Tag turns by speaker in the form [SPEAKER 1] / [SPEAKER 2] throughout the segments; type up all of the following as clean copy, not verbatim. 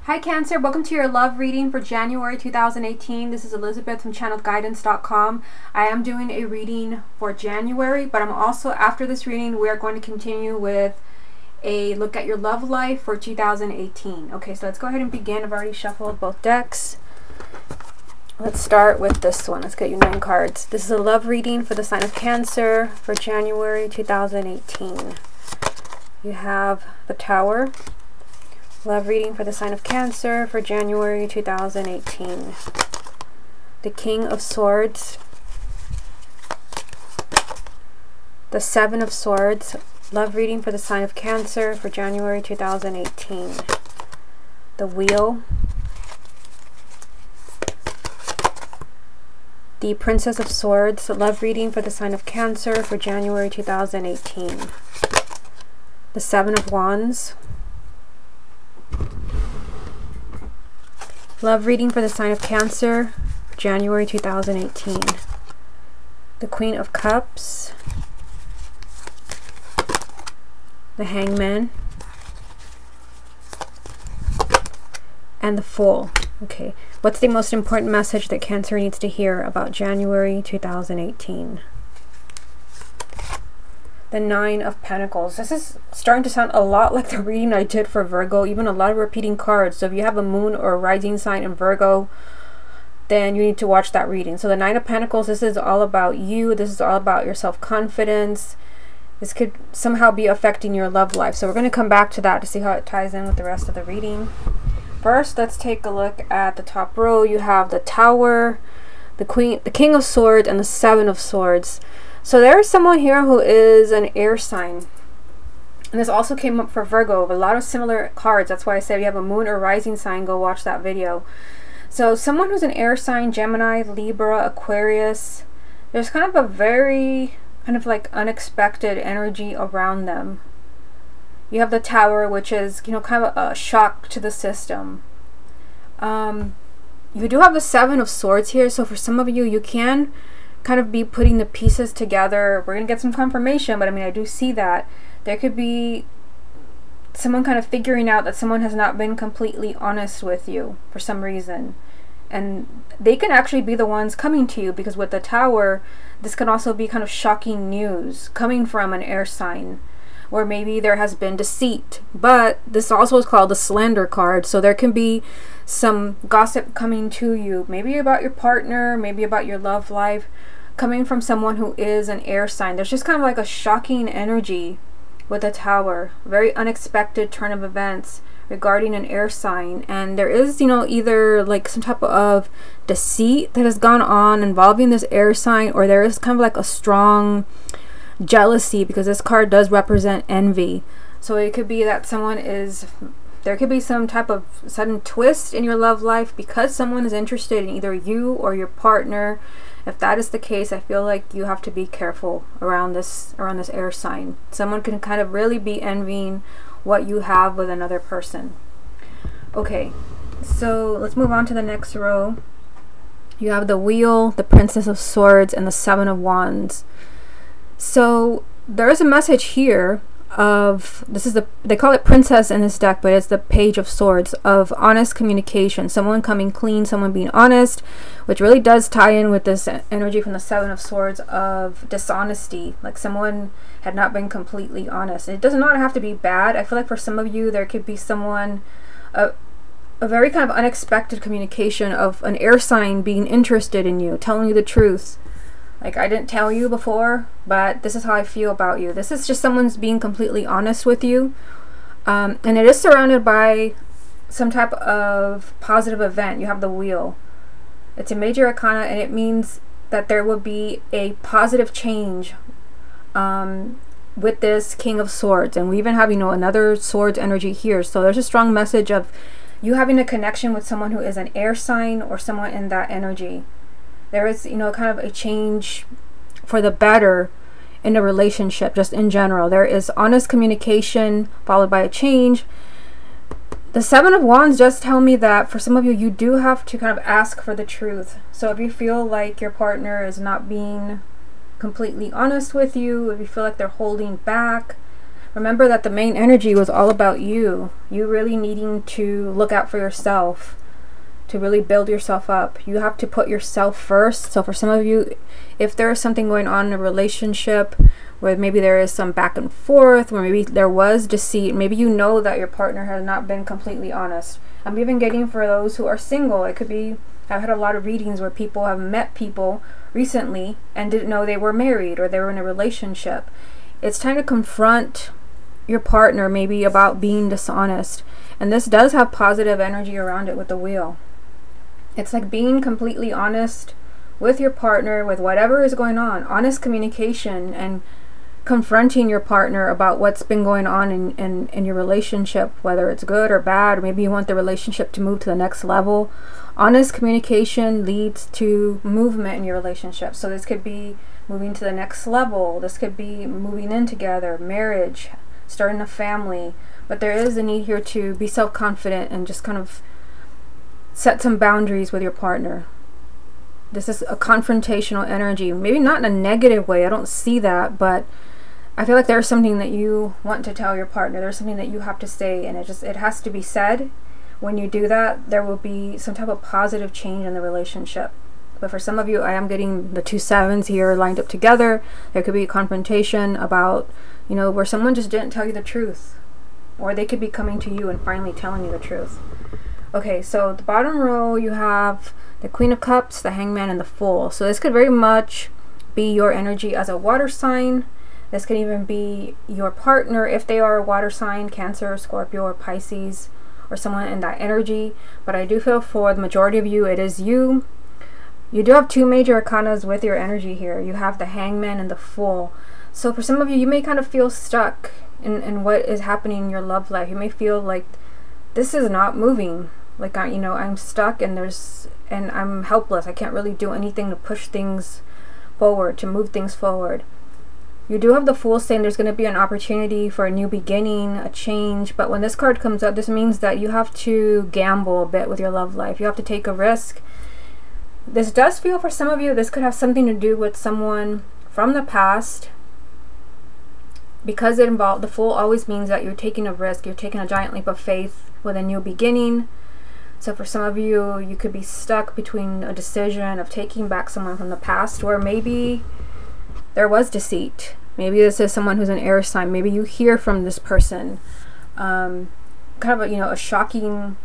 [SPEAKER 1] Hi Cancer, welcome to your love reading for January 2018. This is Elizabeth from channelguidance.com. I am doing a reading for January, but I'm also, after this reading, we are going to continue with a look at your love life for 2018. Okay, so let's go ahead and begin. I've already shuffled both decks. Let's start with this one. Let's get you 9 cards. This is a love reading for the sign of Cancer for January 2018. You have the Tower. Love reading for the sign of Cancer for January 2018. The King of Swords. The Seven of Swords. Love reading for the sign of Cancer for January 2018. The Wheel. The Princess of Swords. Love reading for the sign of Cancer for January 2018. The Seven of Wands. Love reading for the sign of Cancer, January 2018. The Queen of Cups. The Hangman. And the Fool. Okay, what's the most important message that Cancer needs to hear about January 2018? The Nine of Pentacles. This is starting to sound a lot like the reading I did for Virgo, even a lot of repeating cards. So if you have a moon or a rising sign in Virgo, then you need to watch that reading. So the Nine of Pentacles, this is all about you. This is all about your self-confidence. This could somehow be affecting your love life. So we're going to come back to that to see how it ties in with the rest of the reading. First, let's take a look at the top row. You have the Tower, the King of Swords, and the Seven of Swords. So there is someone here who is an air sign. And this also came up for Virgo, a lot of similar cards. That's why I said if you have a moon or rising sign, go watch that video. So someone who's an air sign, Gemini, Libra, Aquarius, there's kind of a very like unexpected energy around them. You have the Tower, which is, kind of a shock to the system. You do have the Seven of Swords here. So for some of you, you can kind of be putting the pieces together. We're gonna get some confirmation, but I do see that there could be someone kind of figuring out that someone has not been completely honest with you for some reason, and they can actually be the ones coming to you, because with the Tower, this can also be kind of shocking news coming from an air sign, or maybe there has been deceit. But this also is called the slander card, so there can be some gossip coming to you, maybe about your partner, maybe about your love life, coming from someone who is an air sign. There's just kind of like a shocking energy with the Tower, very unexpected turn of events regarding an air sign. And there is, either like some type of deceit that has gone on involving this air sign, or there is kind of like a strong jealousy, because this card does represent envy. So it could be that there could be some type of sudden twist in your love life because someone is interested in either you or your partner. If that is the case, I feel like you have to be careful around this air sign. Someone can kind of really be envying what you have with another person. Okay, so let's move on to the next row. You have the Wheel, the Princess of Swords, and the Seven of Wands. So there is a message here of, they call it Princess in this deck, but it's the Page of Swords, of honest communication, someone coming clean, someone being honest, which really does tie in with this energy from the Seven of Swords of dishonesty, like someone had not been completely honest. It does not have to be bad. I feel like for some of you, there could be someone, a very kind of unexpected communication of an air sign being interested in you, telling you the truth. Like, I didn't tell you before, but this is how I feel about you. This is just someone's being completely honest with you. And it is surrounded by some type of positive event. You have the Wheel. It's a major arcana, and it means that there will be a positive change with this King of Swords. And we even have, another swords energy here. So there's a strong message of you having a connection with someone who is an air sign or someone in that energy. There is, kind of a change for the better in a relationship, just in general. There is honest communication followed by a change. The Seven of Wands just tell me that for some of you, you do have to kind of ask for the truth. So if you feel like your partner is not being completely honest with you, if you feel like they're holding back, Remember that the main energy was all about you. You really needing to look out for yourself, to really build yourself up. You have to put yourself first. So for some of you, if there is something going on in a relationship where maybe there is some back and forth, where maybe there was deceit, maybe you know that your partner has not been completely honest. I'm even getting for those who are single. It could be, I've had a lot of readings where people have met people recently and didn't know they were married or they were in a relationship. It's time to confront your partner maybe about being dishonest. And this does have positive energy around it with the wheel. It's like being completely honest with your partner, with whatever is going on. Honest communication and confronting your partner about what's been going on in your relationship, whether it's good or bad, or maybe you want the relationship to move to the next level. Honest communication leads to movement in your relationship. So this could be moving to the next level. This could be moving in together, marriage, starting a family. But there is a need here to be self-confident and just kind of set some boundaries with your partner. This is a confrontational energy. Maybe not in a negative way. I don't see that, but I feel like there's something that you want to tell your partner. There's something that you have to say, and it has to be said. When you do that, there will be some type of positive change in the relationship. But for some of you, I am getting the 2 sevens here lined up together. There could be a confrontation about, you know, where someone just didn't tell you the truth. Or they could be coming to you and finally telling you the truth. Okay, so the bottom row, you have the Queen of Cups, the Hangman, and the Fool. So this could very much be your energy as a water sign. This could even be your partner if they are a water sign, Cancer, Scorpio, or Pisces, or someone in that energy. But I do feel for the majority of you, it is you. You do have 2 major arcanas with your energy here. You have the Hangman and the Fool. So for some of you, you may kind of feel stuck in what is happening in your love life. You may feel like this is not moving. Like, you know, I'm stuck and I'm helpless. I can't really do anything to push things forward, to move things forward. You do have the Fool saying there's going to be an opportunity for a new beginning, a change. But when this card comes up, this means that you have to gamble a bit with your love life. You have to take a risk. This does feel for some of you, this could have something to do with someone from the past. Because it involved, the Fool always means that you're taking a risk. You're taking a giant leap of faith with a new beginning. So for some of you, you could be stuck between a decision of taking back someone from the past, or maybe there was deceit. Maybe this is someone who's an air sign. Maybe you hear from this person kind of a, you know, a shocking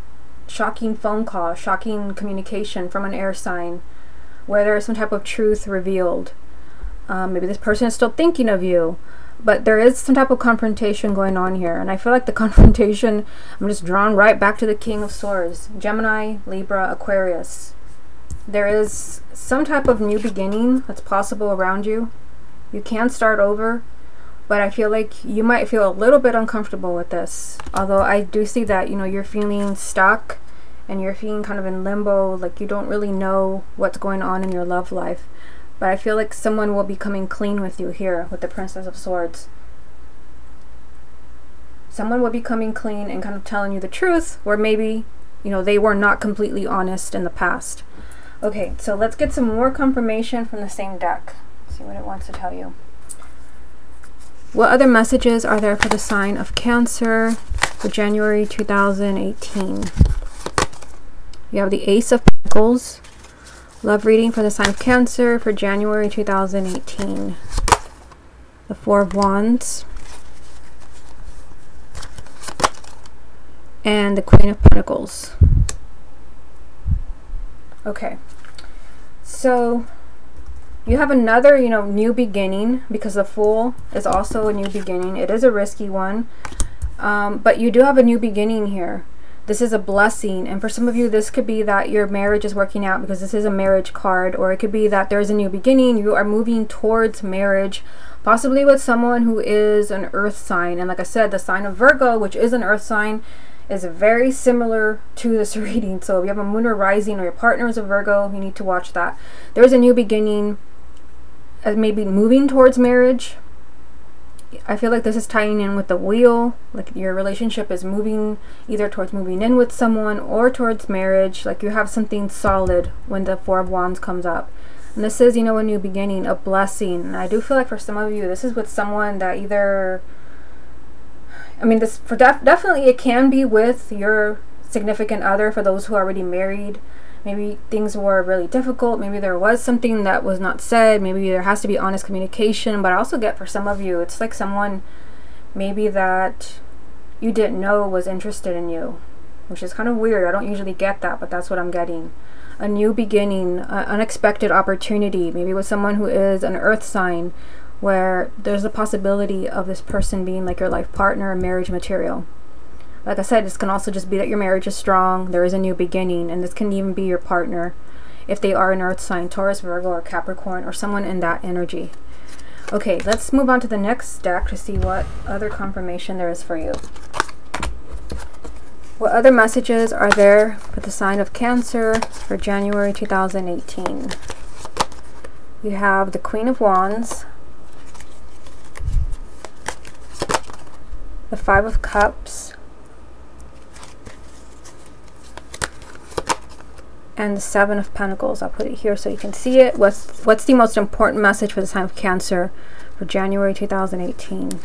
[SPEAKER 1] phone call, shocking communication from an air sign where there is some type of truth revealed. Maybe this person is still thinking of you, but there is some type of confrontation going on here. And I feel like the confrontation, I'm just drawn right back to the King of Swords. Gemini, Libra, Aquarius. There is some type of new beginning that's possible around you. You can start over, but I feel like you might feel a little bit uncomfortable with this. Although I do see that, you know, you're feeling stuck and you're feeling kind of in limbo, like you don't really know what's going on in your love life. But I feel like someone will be coming clean with you here with the Princess of Swords. Someone will be coming clean and kind of telling you the truth, where maybe, you know, they were not completely honest in the past. Okay, so let's get some more confirmation from the same deck. See what it wants to tell you. What other messages are there for the sign of Cancer for January 2018? You have the Ace of Pentacles. Love reading for the sign of Cancer for January 2018. The Four of Wands. And the Queen of Pentacles. Okay. So you have another, you know, new beginning, because the Fool is also a new beginning. It is a risky one. But you do have a new beginning here. This is a blessing, and for some of you, this could be that your marriage is working out, because this is a marriage card, or it could be that there's a new beginning. You are moving towards marriage, possibly with someone who is an earth sign. And like I said, the sign of Virgo, which is an earth sign, is very similar to this reading. So if you have a moon or rising, or your partner is a Virgo, you need to watch that. There's a new beginning, maybe moving towards marriage. I feel like this is tying in with the wheel, like your relationship is moving either towards moving in with someone or towards marriage. Like you have something solid when the Four of Wands comes up. And this is, you know, a new beginning, a blessing. And I do feel like for some of you, this is with someone that either I mean, this for definitely it can be with your significant other. For those who are already married, maybe things were really difficult, maybe there was something that was not said, maybe there has to be honest communication. But I also get for some of you, it's like someone maybe that you didn't know was interested in you, which is kind of weird. I don't usually get that, but that's what I'm getting. A new beginning, unexpected opportunity, maybe with someone who is an earth sign, where there's a possibility of this person being like your life partner, marriage material. Like I said, this can also just be that your marriage is strong, there is a new beginning, and this can even be your partner if they are an earth sign, Taurus, Virgo, or Capricorn, or someone in that energy. Okay, let's move on to the next deck to see what other confirmation there is for you. What other messages are there for the sign of Cancer for January 2018? You have the Queen of Wands, the Five of Cups, and the Seven of Pentacles. I'll put it here so you can see it. What's the most important message for the sign of Cancer for January 2018?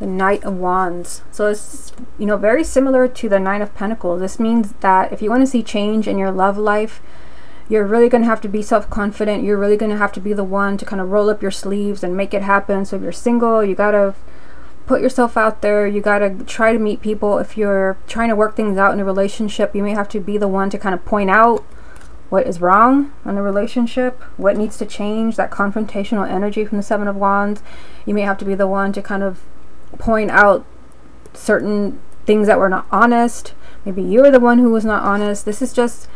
[SPEAKER 1] The Knight of Wands. So it's, you know, very similar to the Nine of Pentacles. This means that if you want to see change in your love life, you're really going to have to be self-confident. You're really going to have to be the one to kind of roll up your sleeves and make it happen. So if you're single, you got to put yourself out there. You got to try to meet people. If you're trying to work things out in a relationship, you may have to be the one to kind of point out what is wrong in the relationship, what needs to change, that confrontational energy from the Seven of Wands. You may have to be the one to kind of point out certain things that were not honest. Maybe you were the one who was not honest. This is just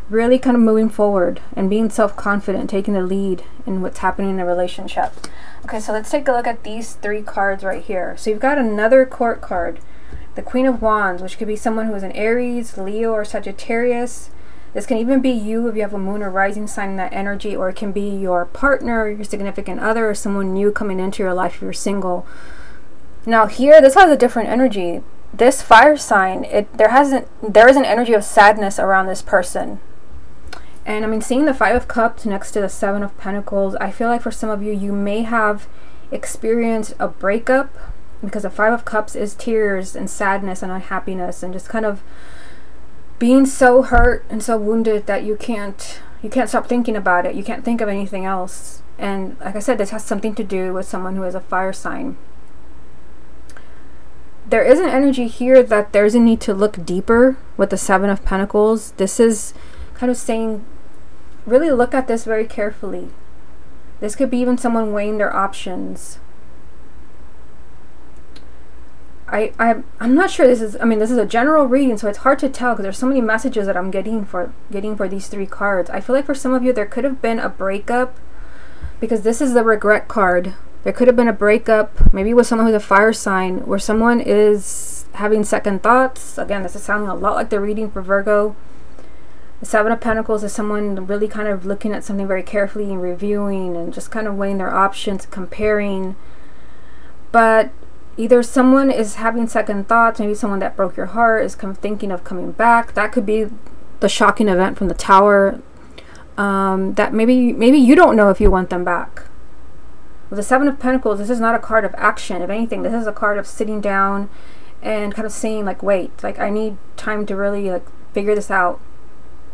[SPEAKER 1] really kind of moving forward and being self-confident, taking the lead in what's happening in the relationship. Okay, so let's take a look at these three cards right here. So you've got another court card, the Queen of Wands, which could be someone who is an Aries, Leo, or Sagittarius. This can even be you if you have a moon or rising sign in that energy, or it can be your partner, your significant other, or someone new coming into your life if you're single. Now here, this has a different energy. This fire sign, there is an energy of sadness around this person. And I mean, seeing the Five of Cups next to the Seven of Pentacles, I feel like for some of you, you may have experienced a breakup, because the Five of Cups is tears and sadness and unhappiness and just kind of being so hurt and so wounded that you can't stop thinking about it. You can't think of anything else. And like I said, this has something to do with someone who is a fire sign. There is an energy here that there's a need to look deeper with the Seven of Pentacles. This is kind of saying, really look at this very carefully. This could be even someone weighing their options. I'm not sure this is, I mean, this is a general reading, so it's hard to tell because there's so many messages that I'm getting for these three cards. I feel like for some of you, there could have been a breakup, because this is the regret card. There could have been a breakup, maybe with someone who's a fire sign, where someone is having second thoughts. Again, this is sounding a lot like the reading for Virgo. The Seven of Pentacles is someone really kind of looking at something very carefully and reviewing and just kind of weighing their options, comparing. But either someone is having second thoughts, maybe someone that broke your heart is thinking of coming back. That could be the shocking event from the Tower. That maybe you don't know if you want them back. With the Seven of Pentacles, this is not a card of action. If anything, this is a card of sitting down and kind of saying, like, wait, like, I need time to really, like, figure this out.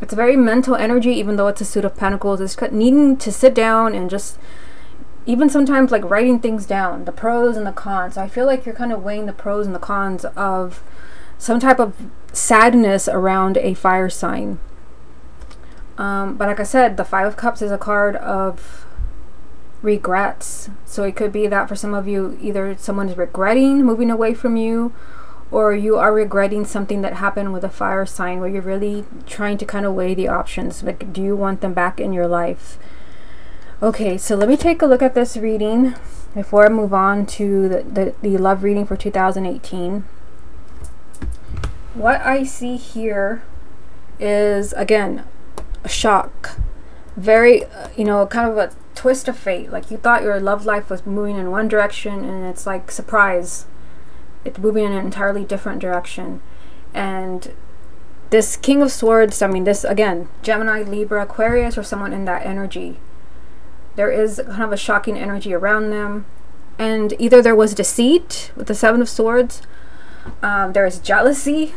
[SPEAKER 1] It's a very mental energy, even though it's a Suit of Pentacles. It's needing to sit down and just, even sometimes, like, writing things down, the pros and the cons. So I feel like you're kind of weighing the pros and the cons of some type of sadness around a fire sign. But like I said, the Five of Cups is a card of regrets. So it could be that for some of you, either someone is regretting moving away from you, or you are regretting something that happened with a fire sign, where you're really trying to kind of weigh the options. Like, do you want them back in your life? Okay, so let me take a look at this reading before I move on to the love reading for 2018. What I see here is, again, a shock. Very, you know, kind of a twist of fate. Like, you thought your love life was moving in one direction, and it's like, surprise, it's moving in an entirely different direction. And this King of Swords, I mean, this, again, Gemini, Libra, Aquarius, or someone in that energy, there is kind of a shocking energy around them. And either there was deceit with the Seven of Swords, there is jealousy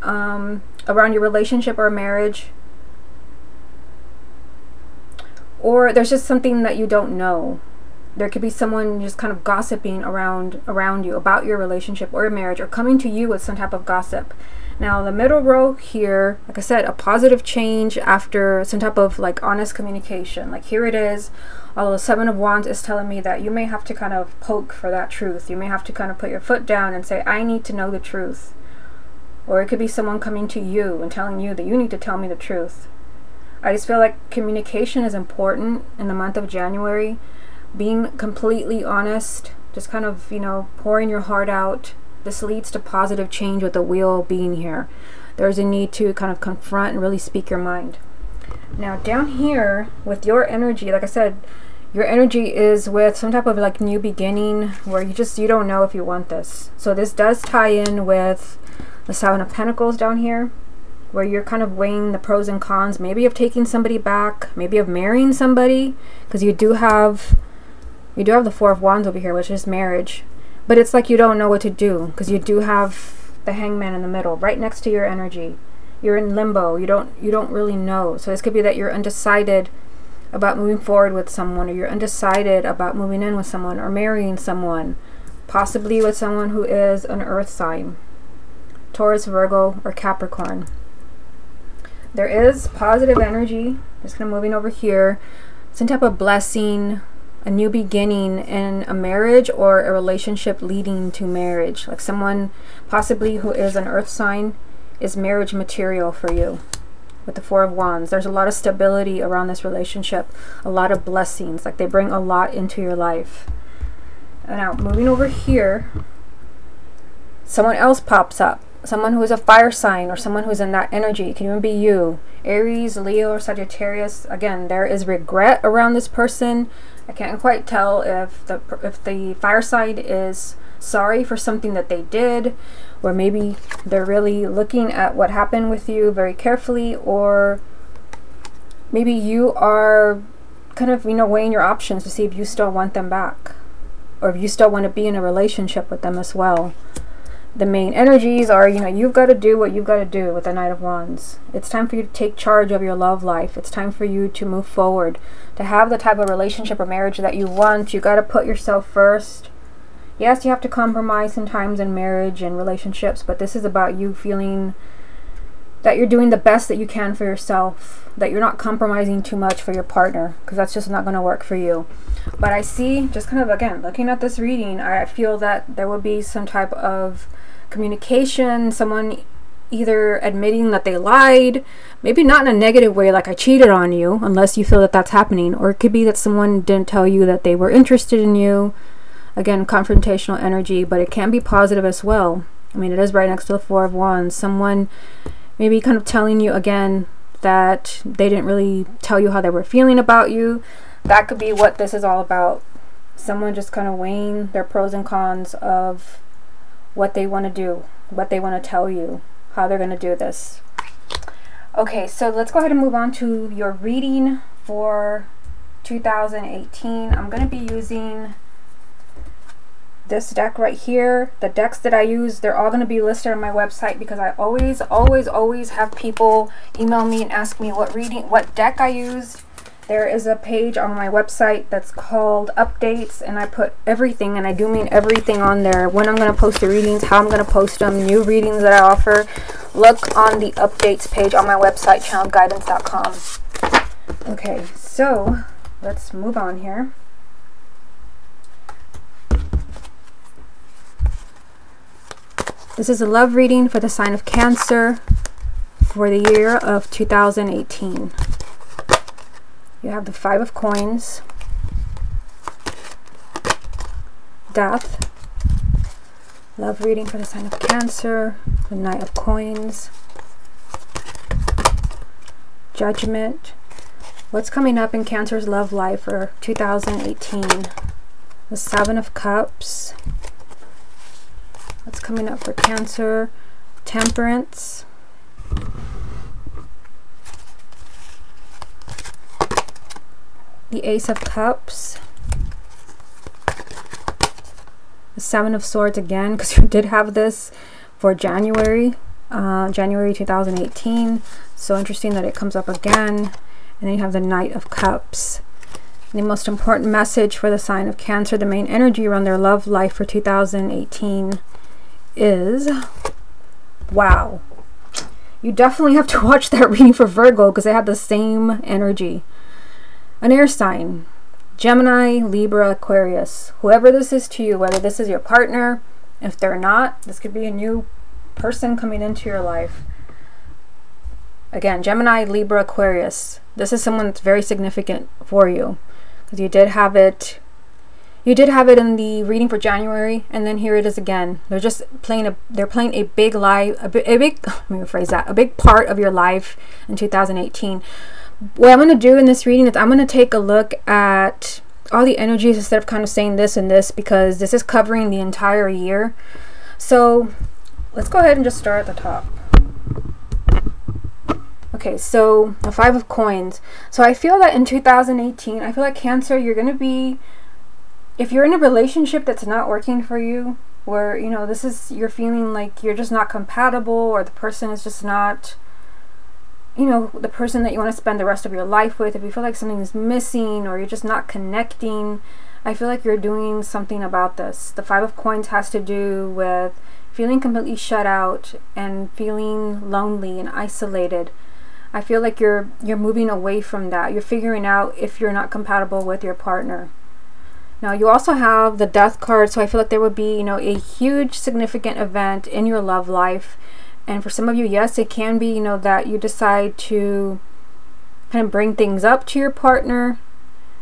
[SPEAKER 1] around your relationship or marriage, or there's just something that you don't know. There could be someone just kind of gossiping around you about your relationship or your marriage, or coming to you with some type of gossip. Now the middle row here, like I said, a positive change after some type of like honest communication. Like here it is, although the Seven of Wands is telling me that you may have to kind of poke for that truth. You may have to kind of put your foot down and say, I need to know the truth. Or it could be someone coming to you and telling you that you need to tell me the truth. I just feel like communication is important in the month of January. Being completely honest, just kind of, you know, pouring your heart out. This leads to positive change with the wheel being here. There's a need to kind of confront and really speak your mind. Now down here with your energy, like I said, your energy is with some type of like new beginning where you don't know if you want this. So this does tie in with the Seven of Pentacles down here, where you're kind of weighing the pros and cons, maybe of taking somebody back, maybe of marrying somebody, because you do have the Four of Wands over here, which is marriage. But it's like you don't know what to do, because you do have the Hangman in the middle, right next to your energy. You're in limbo. You don't really know. So this could be that you're undecided about moving forward with someone, or you're undecided about moving in with someone or marrying someone, possibly with someone who is an earth sign, Taurus, Virgo, or Capricorn. There is positive energy. Just kind of moving over here. Some type of blessing, a new beginning in a marriage or a relationship leading to marriage. Like someone possibly who is an earth sign is marriage material for you. With the Four of Wands, there's a lot of stability around this relationship, a lot of blessings. Like they bring a lot into your life. And now moving over here, someone else pops up. Someone who is a fire sign, or someone who's in that energy. It can even be you, Aries, Leo, or Sagittarius. Again, there is regret around this person. I can't quite tell if the fire sign is sorry for something that they did, or maybe they're really looking at what happened with you very carefully, or maybe you are kind of, you know, weighing your options to see if you still want them back, or if you still want to be in a relationship with them as well. The main energies are, you know, you've got to do what you've got to do with the Knight of Wands. It's time for you to take charge of your love life. It's time for you to move forward. To have the type of relationship or marriage that you want, you got to put yourself first. Yes, you have to compromise sometimes in marriage and relationships, but this is about you feeling that you're doing the best that you can for yourself, that you're not compromising too much for your partner, because that's just not going to work for you. But I see, just kind of, again, looking at this reading, I feel that there will be some type of communication, someone either admitting that they lied, maybe not in a negative way like I cheated on you, unless you feel that that's happening, or it could be that someone didn't tell you that they were interested in you. Again, confrontational energy, but it can be positive as well. I mean, it is right next to the Four of Wands. Someone maybe kind of telling you again that they didn't really tell you how they were feeling about you. That could be what this is all about. Someone just kind of weighing their pros and cons of what they want to do, what they want to tell you, how they're going to do this. Okay, so let's go ahead and move on to your reading for 2018. I'm going to be using this deck right here. The decks that I use, they're all going to be listed on my website, because I always have people email me and ask me what deck I used. There is a page on my website that's called Updates, and I put everything, and I do mean everything on there. When I'm going to post the readings, how I'm going to post them, new readings that I offer. Look on the Updates page on my website, channelguidance.com. Okay, so let's move on here. This is a love reading for the sign of Cancer for the year of 2018. You have the Five of Coins, Death, love reading for the sign of Cancer, the Knight of Coins, Judgment. What's coming up in Cancer's love life for 2018? The Seven of Cups. What's coming up for Cancer? Temperance. The Ace of Cups. The Seven of Swords again, because you did have this for January 2018. So interesting that it comes up again. And then you have the Knight of Cups. And the most important message for the sign of Cancer, the main energy around their love life for 2018 is, wow. You definitely have to watch that reading for Virgo because they have the same energy. An air sign. Gemini, Libra, Aquarius. Whoever this is to you, whether this is your partner, if they're not, this could be a new person coming into your life. Again, Gemini, Libra, Aquarius. This is someone that's very significant for you. Because you did have it in the reading for January, and then here it is again. They're just playing a big lie, a big let me rephrase that, a big part of your life in 2018. What I'm going to do in this reading is I'm going to take a look at all the energies instead of kind of saying this and this, because this is covering the entire year. So let's go ahead and just start at the top. Okay, so the Five of Coins. So I feel that in 2018, I feel like Cancer, you're going to be, if you're in a relationship that's not working for you, where, you know, you're feeling like you're just not compatible, or the person is just not, you know, the person that you want to spend the rest of your life with, if you feel like something is missing or you're just not connecting, I feel like you're doing something about this. The Five of Coins has to do with feeling completely shut out and feeling lonely and isolated. I feel like you're moving away from that. You're figuring out if you're not compatible with your partner. Now you also have the Death card, so I feel like there would be, you know, a huge significant event in your love life. And for some of you, yes, it can be, you know, that you decide to kind of bring things up to your partner,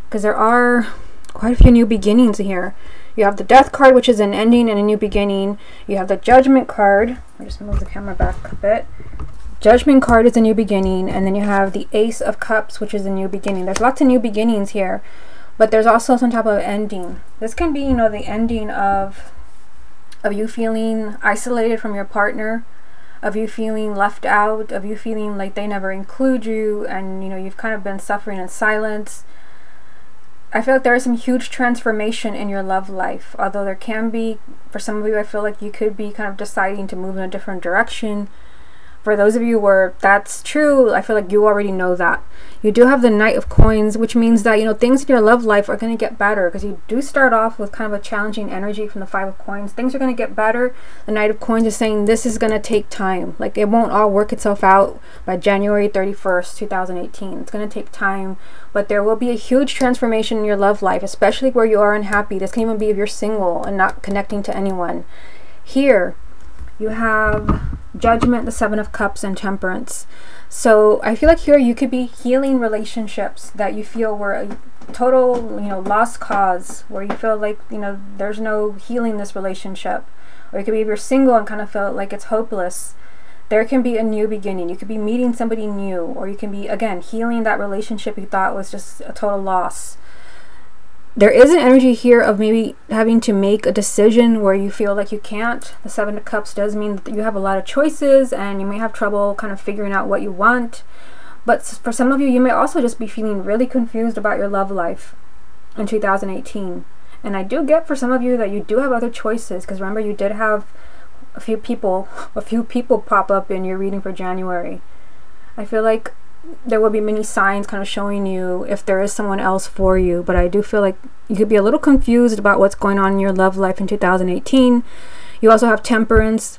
[SPEAKER 1] because there are quite a few new beginnings here. You have the Death card, which is an ending and a new beginning. You have the Judgment card. I'll just move the camera back a bit. Judgment card is a new beginning, and then you have the Ace of Cups, which is a new beginning. There's lots of new beginnings here, but there's also some type of ending. This can be, you know, the ending of you feeling isolated from your partner, of you feeling left out, of you feeling like they never include you, and, you know, you've kind of been suffering in silence. I feel like there is some huge transformation in your love life, although there can be, for some of you, I feel like you could be kind of deciding to move in a different direction. For those of you where that's true, I feel like you already know that. You do have the Knight of Coins, which means that, you know, things in your love life are going to get better, because you do start off with kind of a challenging energy from the Five of Coins. Things are going to get better. The Knight of Coins is saying this is going to take time. Like, it won't all work itself out by January 31st, 2018. It's going to take time, but there will be a huge transformation in your love life, especially where you are unhappy. This can even be if you're single and not connecting to anyone. Here, you have Judgment, the Seven of Cups, and Temperance. So I feel like here you could be healing relationships that you feel were a total, you know, lost cause, where you feel like, you know, there's no healing this relationship. Or it could be if you're single and kind of feel like it's hopeless. There can be a new beginning. You could be meeting somebody new, or you can be, again, healing that relationship you thought was just a total loss. There is an energy here of maybe having to make a decision where you feel like you can't. The Seven of Cups does mean that you have a lot of choices, and you may have trouble kind of figuring out what you want. But for some of you, you may also just be feeling really confused about your love life in 2018. And I do get for some of you that you do have other choices, because remember, you did have a few people pop up in your reading for January. I feel like there will be many signs kind of showing you if there is someone else for you, but I do feel like you could be a little confused about what's going on in your love life in 2018. You also have Temperance,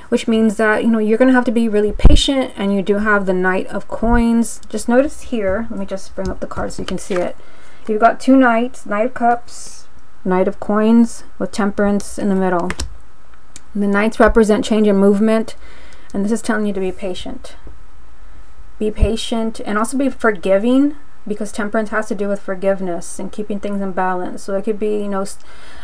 [SPEAKER 1] which means that, you know, you're going to have to be really patient, and you do have the Knight of Coins. Just notice here, let me just bring up the card so you can see it. You've got two Knights, Knight of Cups, Knight of Coins, with Temperance in the middle. The Knights represent change and movement, and this is telling you to be patient. Be patient, and also be forgiving, because Temperance has to do with forgiveness and keeping things in balance. So it could be, you know,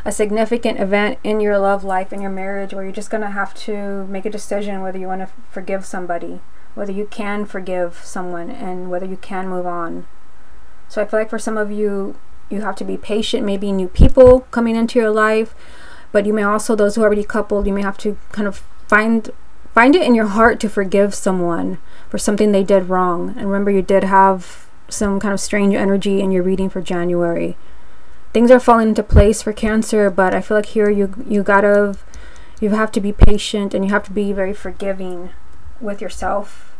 [SPEAKER 1] a significant event in your love life, in your marriage, where you're just going to have to make a decision whether you want to forgive somebody, whether you can forgive someone, and whether you can move on. So I feel like for some of you, you have to be patient. Maybe new people coming into your life, but you may also, those who are already coupled, you may have to kind of find it in your heart to forgive someone for something they did wrong. And remember, you did have some kind of strange energy in your reading for January. things are falling into place for Cancer, but I feel like here you have to be patient, and you have to be very forgiving with yourself,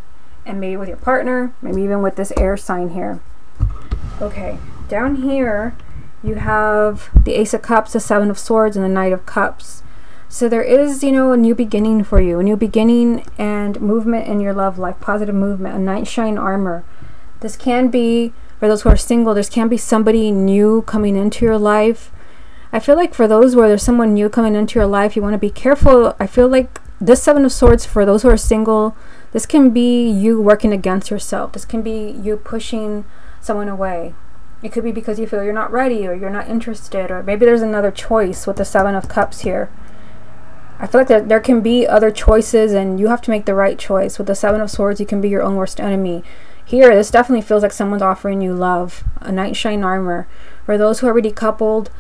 [SPEAKER 1] and maybe with your partner, maybe even with this air sign here. Okay, down here you have the Ace of Cups, the Seven of Swords, and the Knight of Cups. So there is, you know, a new beginning for you, a new beginning and movement in your love life, positive movement, a knight in shining armor. This can be, for those who are single, this can be somebody new coming into your life. I feel like for those where there's someone new coming into your life, you want to be careful. I feel like this Seven of Swords, for those who are single, this can be you working against yourself. This can be you pushing someone away. It could be because you feel you're not ready, or you're not interested, or maybe there's another choice with the Seven of Cups here. I feel like that there can be other choices, and you have to make the right choice. With the Seven of Swords, you can be your own worst enemy. Here, this definitely feels like someone's offering you love. A knight in shining armor. For those who are already coupled,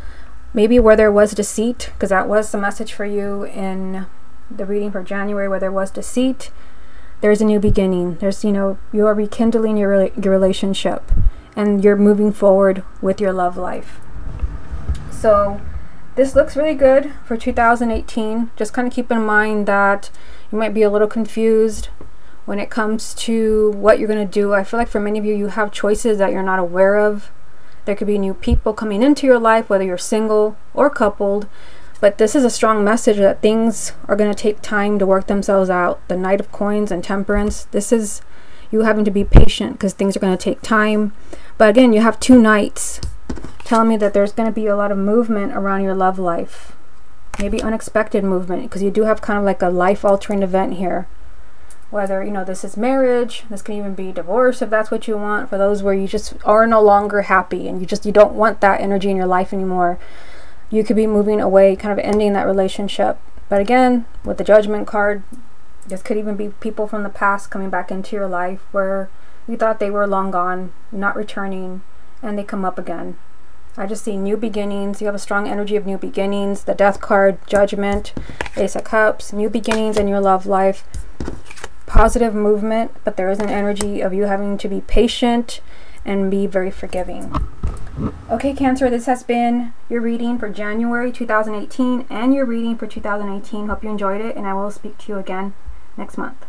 [SPEAKER 1] maybe where there was deceit, because that was the message for you in the reading for January, where there was deceit, there's a new beginning. There's, you know, you are rekindling your relationship, and you're moving forward with your love life. So this looks really good for 2018. Just kind of keep in mind that you might be a little confused when it comes to what you're going to do. I feel like for many of you, you have choices that you're not aware of. There could be new people coming into your life, whether you're single or coupled. But this is a strong message that things are going to take time to work themselves out. The Knight of Coins and Temperance, this is you having to be patient because things are going to take time. But again, you have two knights telling me that there's going to be a lot of movement around your love life. Maybe unexpected movement, because you do have kind of like a life-altering event here. Whether, you know, this is marriage, this can even be divorce if that's what you want. For those where you just are no longer happy and you don't want that energy in your life anymore, you could be moving away, kind of ending that relationship. But again, with the Judgment card, this could even be people from the past coming back into your life where you thought they were long gone, not returning, and they come up again. I just see new beginnings. You have a strong energy of new beginnings. The Death card, Judgment, Ace of Cups, new beginnings in your love life. Positive movement, but there is an energy of you having to be patient and be very forgiving. Okay, Cancer, this has been your reading for January 2018 and your reading for 2018. Hope you enjoyed it, and I will speak to you again next month.